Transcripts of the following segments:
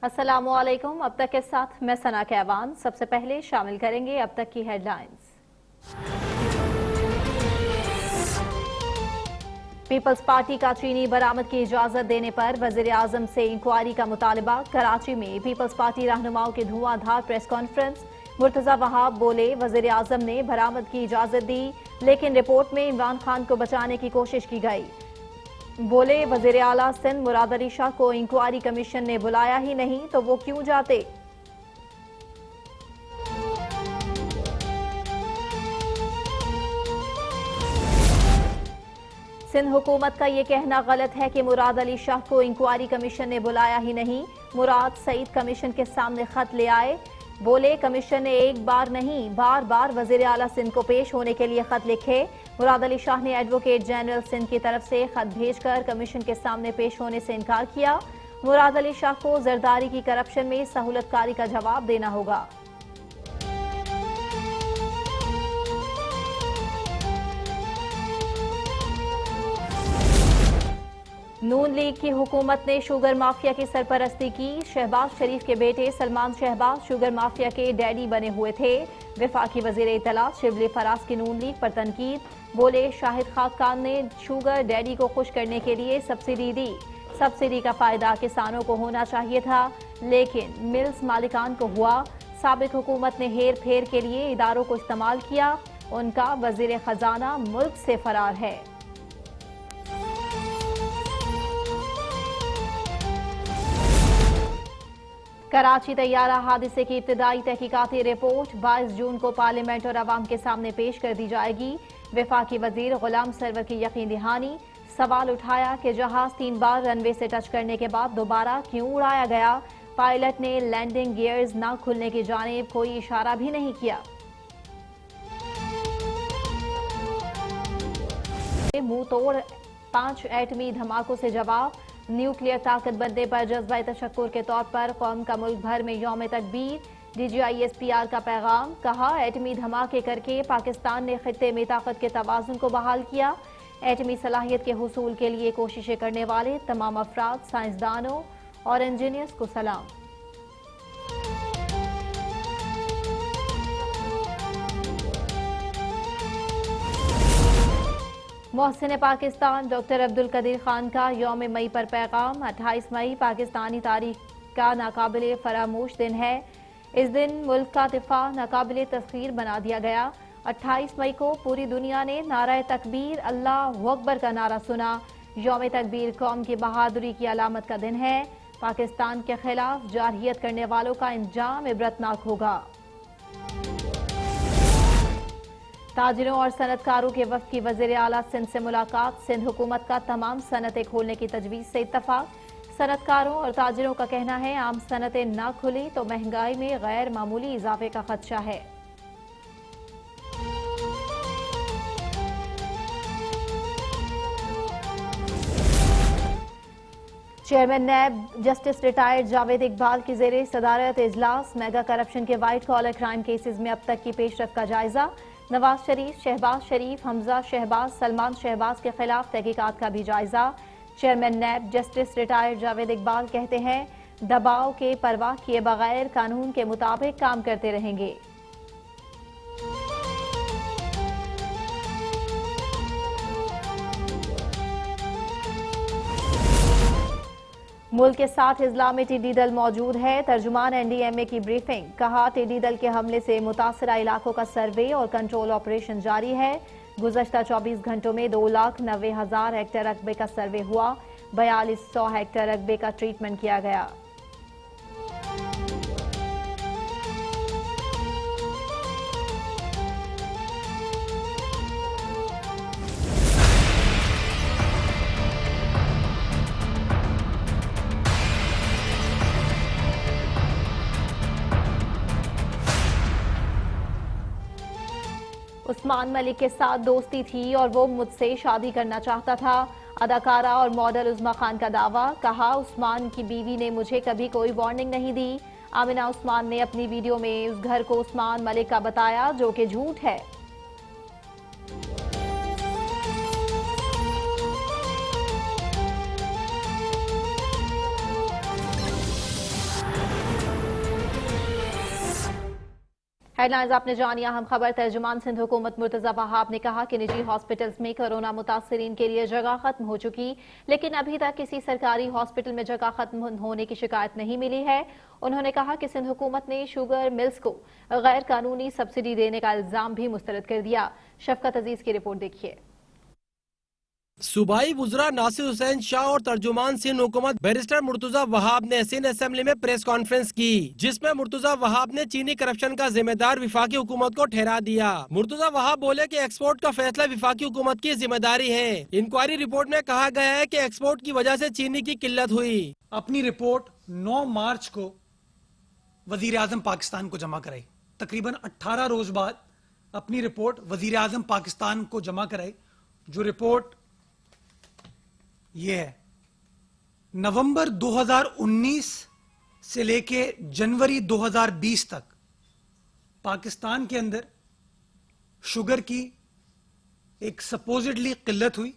अस्सलामुअलैकुम। अब तक के साथ मैं सना कैवान। सबसे पहले शामिल करेंगे अब तक की हेडलाइंस। पीपल्स पार्टी का चीनी बरामद की इजाजत देने पर वजीर आजम से इंक्वायरी का मुतालबा। कराची में पीपल्स पार्टी रहनुमाओं की धुआंधार प्रेस कॉन्फ्रेंस। मुर्तजा वहाब बोले, वजीर आजम ने बरामद की इजाजत दी, लेकिन रिपोर्ट में इमरान खान को बचाने की कोशिश की गई। बोले, वजीर आला सिंध मुराद अली शाह को इंक्वायरी कमीशन ने बुलाया ही नहीं तो वो क्यों जाते। सिंध हुकूमत का ये कहना गलत है कि मुराद अली शाह को इंक्वायरी कमीशन ने बुलाया ही नहीं। मुराद सईद कमीशन के सामने खत ले आए। बोले, कमीशन ने एक बार नहीं बार बार वजीर आला सिंध को पेश होने के लिए खत लिखे। मुराद अली शाह ने एडवोकेट जनरल सिंध की तरफ से खत भेजकर कमीशन के सामने पेश होने से इनकार किया। मुराद अली शाह को जरदारी की करप्शन में सहूलतकारी का जवाब देना होगा। नून लीग की हुकूमत ने शुगर माफिया की सरपरस्ती की। शहबाज शरीफ के बेटे सलमान शहबाज शुगर माफिया के डैडी बने हुए थे। वफाकी वजीर इत्तलात शिबली फराज की नून लीग पर तनकीद। बोले, शाहिद खाकान ने शुगर डैडी को खुश करने के लिए सब्सिडी दी। सब्सिडी का फायदा किसानों को होना चाहिए था, लेकिन मिल्स मालिकान को हुआ। साबिक हुकूमत ने हेर फेर के लिए इदारों को इस्तेमाल किया। उनका वजीर खजाना मुल्क से फरार है। कराची तैयारा हादसे की इब्तिदाई तहकीकाती रिपोर्ट 22 जून को पार्लियामेंट और अवाम के सामने पेश कर दी जाएगी। वफाकी वजीर गुलाम सरवर की यकीन दहानी। सवाल उठाया कि जहाज 3 बार रनवे से टच करने के बाद दोबारा क्यों उड़ाया गया। पायलट ने लैंडिंग गियर्स न खुलने की जानिब कोई इशारा भी नहीं किया। मुंह तोड़ 5 एटमी धमाकों से जवाब। न्यूक्लियर ताकत बनने पर जज्बा तशक्कुर के तौर पर कौम का मुल्क भर में यौम तकबीर। DGISPR का पैगाम। कहा, एटमी धमाके करके पाकिस्तान ने खित्ते में ताकत के तवाज़ुन को बहाल किया। एटमी सलाहियत के हुसूल के लिए कोशिशें करने वाले तमाम अफराद, साइंसदानों और इंजीनियर्स को सलाम। मोहसिन पाकिस्तान डॉक्टर अब्दुल कदीर खान का यौम मई पर पैगाम। 28 मई पाकिस्तानी तारीख का नाकाबिले फरामोश दिन है। इस दिन मुल्क का दिफा नाकाबिले तस्खीर बना दिया गया। 28 मई को पूरी दुनिया ने नारा तकबीर अल्लाहु अकबर का नारा सुना। यौम तकबीर कौम की बहादुरी की अलामत का दिन है। पाकिस्तान के खिलाफ जारहियत करने वालों का इंजाम इबरतनाक होगा। ताजिरों और सनतकारों के वफ्द की वजीर आला सिंध से मुलाकात। सिंध हुकूमत का तमाम सनतें खोलने की तजवीज़ से इत्तफाक। सनतकारों और ताजिरों का कहना है, आम सनतें न खुली तो महंगाई में गैर मामूली इजाफे का खदशा है। Chairman NAB justice retired Javed Iqbal की जेर सदारत इजलास। मेगा करप्शन के वाइट कॉलर क्राइम केसेस में अब तक की पेशरफ का जायजा। नवाज शरीफ, शहबाज शरीफ, हमजा शहबाज, सलमान शहबाज के खिलाफ तहकीकात का भी जायजा। Chairman NAB justice retired Javed Iqbal कहते हैं, दबाव के परवाह किए बगैर कानून के मुताबिक काम करते रहेंगे। मुल्क के 60 अजला में टिड्डी दल मौजूद है। तर्जुमान NDMA की ब्रीफिंग। कहा, टिड्डी दल के हमले से मुतासरा इलाकों का सर्वे और कंट्रोल ऑपरेशन जारी है। गुज़श्ता 24 घंटों में 2,90,000 हेक्टेयर रकबे का सर्वे हुआ। 4200 हेक्टेयर रकबे का ट्रीटमेंट किया गया। उस्मान मलिक के साथ दोस्ती थी और वो मुझसे शादी करना चाहता था। अदाकारा और मॉडल उस्मा खान का दावा। कहा, उस्मान की बीवी ने मुझे कभी कोई वार्निंग नहीं दी। आमिना उस्मान ने अपनी वीडियो में उस घर को उस्मान मलिक का बताया, जो कि झूठ है। हेडलाइंस आपने जानी। हम खबर तर्जुमान सिंध हुकूमत मुर्तजा वहाब ने कहा कि निजी हॉस्पिटल्स में कोरोना मुतासरीन के लिए जगह खत्म हो चुकी, लेकिन अभी तक किसी सरकारी हॉस्पिटल में जगह खत्म होने की शिकायत नहीं मिली है। उन्होंने कहा कि सिंध हुकूमत ने शुगर मिल्स को गैर कानूनी सब्सिडी देने का इल्जाम भी मुस्तरद कर दिया। शफकत अजीज की रिपोर्ट देखिए। सूबाई वुज़रा नासिर हुसैन शाह और तर्जुमान सिंध हुकूमत बैरिस्टर मुर्तजा वहाब ने सिंध असेंबली में प्रेस कॉन्फ्रेंस की, जिसमें मुर्तजा वहाब ने चीनी करप्शन का जिम्मेदार विफाकी हुकूमत को ठहरा दिया। मुर्तजा वहाब बोले कि एक्सपोर्ट का फैसला विफाकी हुकूमत की जिम्मेदारी है। इंक्वायरी रिपोर्ट में कहा गया है कि एक्सपोर्ट की वजह से चीनी की किल्लत हुई। अपनी रिपोर्ट 9 मार्च को वजीर आजम पाकिस्तान को जमा कराई। तकरीबन 18 रोज बाद अपनी रिपोर्ट वजीर आजम पाकिस्तान को जमा कराई। जो रिपोर्ट ये है, नवंबर 2019 से लेके जनवरी 2020 तक पाकिस्तान के अंदर शुगर की एक सपोजिडली किल्लत हुई,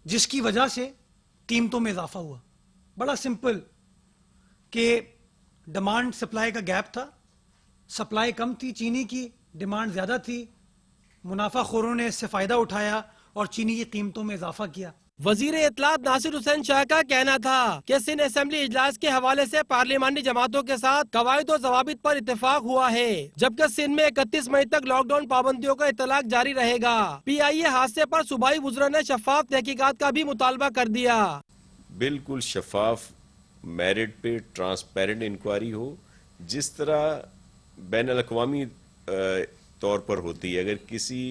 जिसकी वजह से कीमतों में इजाफा हुआ। बड़ा सिंपल कि डिमांड सप्लाई का गैप था, सप्लाई कम थी, चीनी की डिमांड ज्यादा थी, मुनाफाखोरों ने इससे फायदा उठाया और चीनी की कीमतों में इजाफा किया। वजीर इत्तलात नासिर हुसैन शाह का कहना था कि सिंध असेंबली इजलास के हवाले से पार्लिमानी जमातों के साथ कवायद और जवाबित पर इत्तेफाक हुआ है, जबकि सिंध में 31 मई तक लॉकडाउन पाबंदियों का इतलाक जारी रहेगा। PIA हादसे पर सूबाई वुज़रा ने शफाफ तहकीकात का भी मुतालबा कर दिया। बिल्कुल शफाफ मेरिट पे ट्रांसपेरेंट इंक्वायरी हो, जिस तरह बैन अल-अक़वामी तौर पर होती है। अगर किसी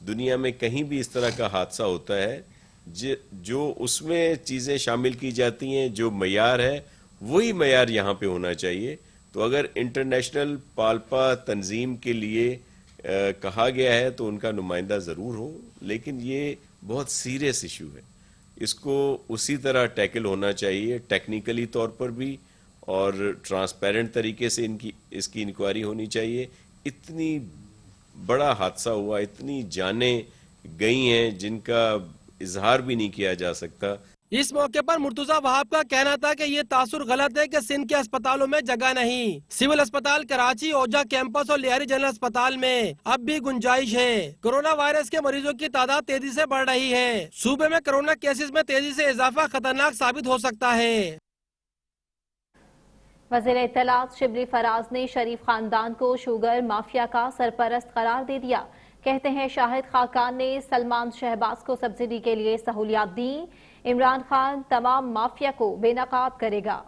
दुनिया में कहीं भी इस तरह का हादसा होता है, जो उसमें चीज़ें शामिल की जाती हैं, जो मयार है वही मयार यहाँ पे होना चाहिए। तो अगर इंटरनेशनल पाल्पा तंजीम के लिए कहा गया है तो उनका नुमाइंदा ज़रूर हो, लेकिन ये बहुत सीरियस इशू है, इसको उसी तरह टैकल होना चाहिए, टेक्निकली तौर पर भी और ट्रांसपेरेंट तरीके से इसकी इंक्वायरी होनी चाहिए। इतनी बड़ा हादसा हुआ, इतनी जानें गई हैं जिनका इजहार भी नहीं किया जा सकता। इस मौके पर मुर्तजा वहाब का कहना था कि ये तासुर गलत है कि सिंध के अस्पतालों में जगह नहीं। सिविल अस्पताल कराची, ओझा कैंपस और लियारी जनरल अस्पताल में अब भी गुंजाइश है। कोरोना वायरस के मरीजों की तादाद तेजी से बढ़ रही है। सूबे में कोरोना केसेस में तेजी से इजाफा खतरनाक साबित हो सकता है। वज़ीर इत्तलात शिबली फराज ने शरीफ खानदान को शुगर माफिया का सरपरस्त करार दे दिया। कहते हैं शाहिद खाकान ने सलमान शहबाज को सब्सिडी के लिए सहूलियात दी। इमरान खान तमाम माफिया को बेनकाब करेगा।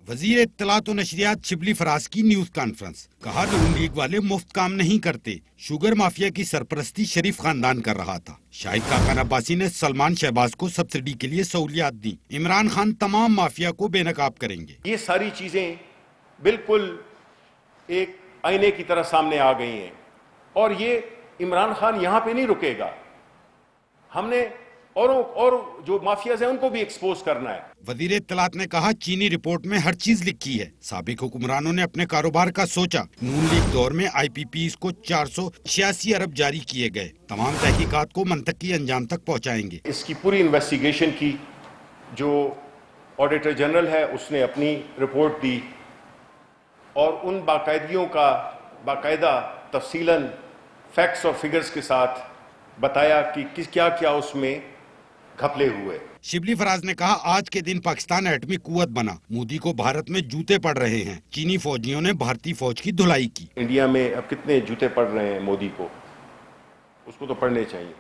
वजीर इत्तलात और नशरियात शिबली फराज की न्यूज कॉन्फ्रेंस। कहा नून लीग वाले मुफ्त काम नहीं करते। शुगर माफिया की सरपरस्ती शरीफ खानदान कर रहा था। शाहिद खाकान अब्बासी ने सलमान शहबाज को सब्सिडी के लिए सहूलियात दी। इमरान खान तमाम माफिया को बेनकाब करेंगे। ये सारी चीजें बिल्कुल एक आईने की तरह सामने आ गई हैं और ये इमरान खान यहाँ पे नहीं रुकेगा। हमने और जो माफियाज हैं उनको भी एक्सपोज करना है। वजीर इत्तलात ने कहा चीनी रिपोर्ट में हर चीज लिखी है। साबिक हुक्मरानों ने अपने कारोबार का सोचा। नून लीग दौर में IPPs को 486 अरब जारी किए गए। तमाम तहकीकात को मंतकी अंजाम तक पहुँचाएंगे। इसकी पूरी इन्वेस्टिगेशन की जो ऑडिटर जनरल है उसने अपनी रिपोर्ट दी और उन बाकायदगियों का बाकायदा तफसीलन फैक्ट्स और फिगर्स के साथ बताया कि क्या क्या उसमें घपले हुए। शिबली फराज ने कहा आज के दिन पाकिस्तान एटमी कुव्वत बना। मोदी को भारत में जूते पड़ रहे हैं। चीनी फौजियों ने भारतीय फौज की धुलाई की। इंडिया में अब कितने जूते पड़ रहे हैं मोदी को, उसको तो पड़ने चाहिए।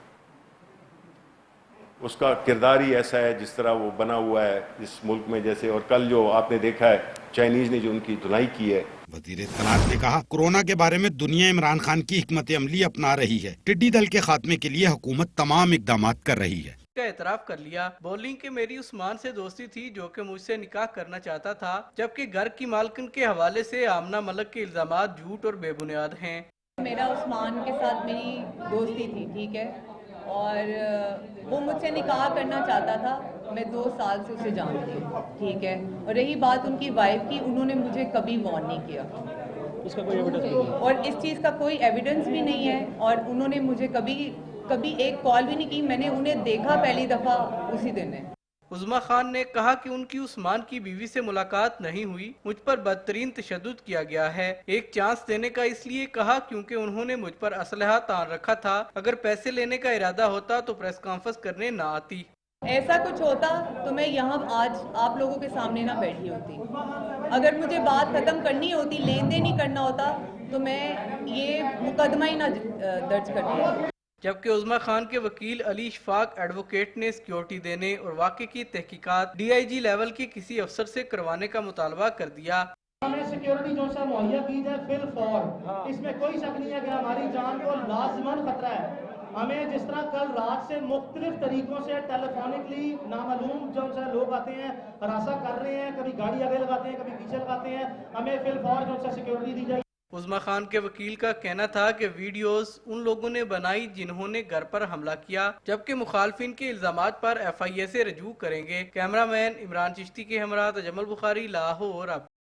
उसका किरदार ही ऐसा है जिस तरह वो बना हुआ है इस मुल्क में जैसे। और कल जो आपने देखा है चाइनीज ने जो उनकी धुलाई की है। वजीर इत्तलात ने कहा कोरोना के बारे में दुनिया इमरान खान की हिकमत अमली अपना रही है। टिड्डी दल के खात्मे के लिए हुकूमत तमाम इकदाम कर रही है। का एतराफ कर लिया। बोलिंग कि मेरी उस्मान से दोस्ती थी जो कि मुझसे निकाह करना चाहता था, जबकि घर की मालकिन के हवाले से आमना मलक के इल्जामात झूठ और बेबुनियाद हैं। मेरा उस्मान के साथ मेरी दोस्ती थी, ठीक है, और वो मुझसे निकाह करना चाहता था। मैं 2 साल से उसे जानती हूँ, ठीक है। और रही बात उनकी वाइफ की, उन्होंने मुझे कभी वॉर्न नहीं किया। इसका कोई एविडेंस नहीं है और इस चीज़ का कोई एविडेंस भी नहीं है। और उन्होंने मुझे कभी एक कॉल भी नहीं की। मैंने उन्हें देखा पहली दफ़ा उसी दिन है। उज़मा खान ने कहा कि उनकी उस्मान की बीवी से मुलाकात नहीं हुई, मुझ पर बदतरीन तशद्दुद किया गया है। एक चांस देने का इसलिए कहा क्योंकि उन्होंने मुझ पर असलहा तान रखा था। अगर पैसे लेने का इरादा होता तो प्रेस कॉन्फ्रेंस करने ना आती। ऐसा कुछ होता तो मैं यहाँ आज आप लोगों के सामने ना बैठी होती। अगर मुझे बात खत्म करनी होती, लेन देन ही करना होता, तो मैं ये मुकदमा ही ना दर्ज करती। जबकि उज़मा खान के वकील अली इशफाक एडवोकेट ने सिक्योरिटी देने और वाक़े की तहकीकात DIG लेवल के किसी अफसर से करवाने का मुतालबा कर दिया। हमें सिक्योरिटी जो सा मुहैया की जाए फिल फॉर, इसमें कोई शक नहीं है कि हमारी जान को लाजमन खतरा है। हमें जिस तरह कल रात से मुख्तलिफ तरीकों से टेलीफोनिकली नामालूम जो सा लोग आते हैं, हरासा कर रहे हैं, कभी गाड़ी आगे लगाते हैं, कभी पीछे लगाते हैं, हमें फिल फॉर जो सा सिक्योरिटी दी जाए। उज़मा खान के वकील का कहना था कि वीडियोस उन लोगों ने बनाई जिन्होंने घर पर हमला किया, जबकि मुखालफिन के इल्जामात पर FIA से रजू करेंगे। कैमरामैन इमरान चिश्ती के हमरा तजम्मुल बुखारी, लाहौर।